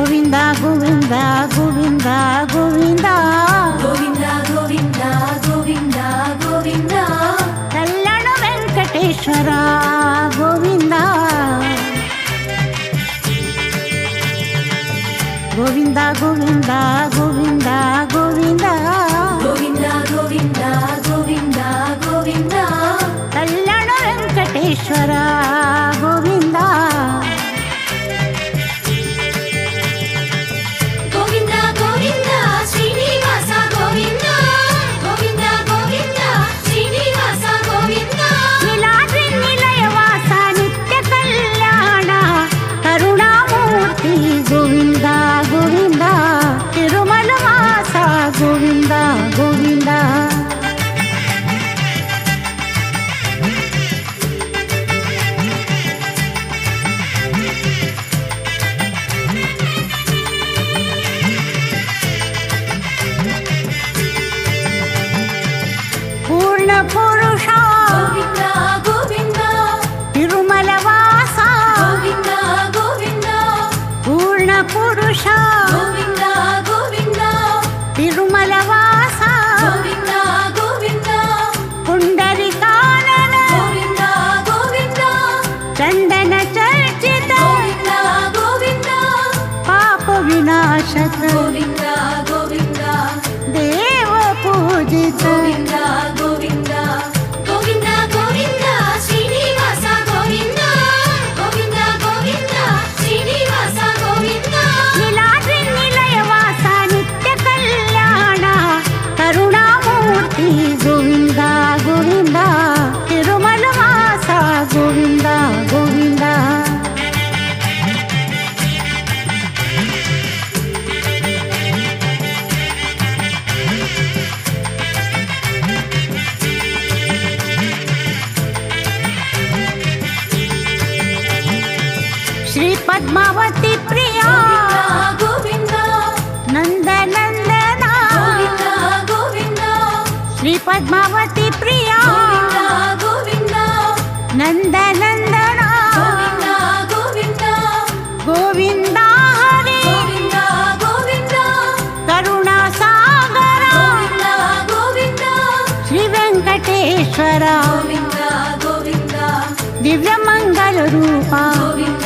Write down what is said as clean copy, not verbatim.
ಗೋವಿಂದ ಗೋವಿಂದ ಗೋವಿಂದ ಗೋವಿಂದ ಗೋವಿಂದ ಗೋವಿಂದ ಗೋವಿಂದ ಗೋವಿಂದ ಕಲ್ಯಾಣ ವೆಂಕಟೇಶ್ವರ ಗೋವಿಂದ ಗೋವಿಂದ ಗೋವಿಂದ ಗೋವಿಂದ ಗೋವಿಂದ ಗೋವಿಂದ ಗೋವಿಂದ ಗೋವಿಂದ ಗೋವಿಂದ ಕಲ್ಯಾಣ ವೆಂಕಟೇಶ್ವರ ಗೋವಿಂದ ಗೋವಿಂದ ಗೋವಿಂದ ಶ್ರೀನಿವಾಸ ಗೋವಿಂದ ಗೋವಿಂದ ಗೋವಿಂದ ಶ್ರೀನಿವಾಸ ಗೋವಿಂದ ನೀಲಾದ್ರಿ ನಿಲಯವಾಸ ನಿತ್ಯ ಕಲ್ಯಾಣ ಕರುಣಾಮೂರ್ತಿ ಗೋವಿಂದ ಗೋವಿಂದ ತಿರುಮಲ ವಾಸ ಗೋವಿಂದ ಗೋವಿಂದ ಪೂರ್ಣ ಪುರುಷ ಗೋವಿಂದ ಗೋವಿಂದ ತಿರುಮಲ ವಾಸ ಗೋವಿಂದ ಗೋವಿಂದ ಪೂರ್ಣ ಪುರುಷ ಗೋವಿಂದ ಗೋವಿಂದ ತಿರುಮಲ ವಾಸ ಗೋವಿಂದ ಗೋವಿಂದ ಪುಂಡರಿಕಾನನ ಗೋವಿಂದ ಗೋವಿಂದ ಚಂದನ ಚರ್ಚಿತ ಗೋವಿಂದ ಗೋವಿಂದ ಪಾಪ ವಿನಾಶಕ ಗೋವಿಂದ ಗೋವಿಂದ ದೇವ ಪೂಜಿತ ಗೋವಿಂದ ಗೋವಿಂದ ಗೋವಿಂದ ಗೋವಿಂದ ಶ್ರೀನಿವಾಸ ಗೋವಿಂದ ಗೋವಿಂದ ಗೋವಿಂದ ಶ್ರೀನಿವಾಸ ಗೋವಿಂದ ನೀಲಾದ್ರಿ ನಿಲಯವಾಸ ನಿತ್ಯ ಕಲ್ಯಾಣ ಕರುಣಾಮೂರ್ತಿ ಗೋವಿಂದ ಗೋವಿಂದ ತಿರುಮಲ ವಾಸ ಗೋವಿಂದ ಗೋವಿಂದ ಶ್ರೀ ಪದ್ಮಾವತಿ ಪ್ರಿಯ ಗೋವಿಂದ ನಂದನಂದನ ಗೋವಿಂದ ಗೋವಿಂದ ಶ್ರೀ ಪದ್ಮಾವತಿ ಪ್ರಿಯ ಗೋವಿಂದ ನಂದನಂದನ ಗೋವಿಂದ ಗೋವಿಂದ ಗೋವಿಂದ ಹರಿ ಗೋವಿಂದ ಗೋವಿಂದ ಕರುಣಾ ಸಾಗರ ಗೋವಿಂದ ಗೋವಿಂದ ಶ್ರೀ ವೆಂಕಟೇಶ್ವರ ಗೋವಿಂದ ಗೋವಿಂದ ದಿವ್ಯ ಮಂಗಲ ರೂಪ ಗೋವಿಂದ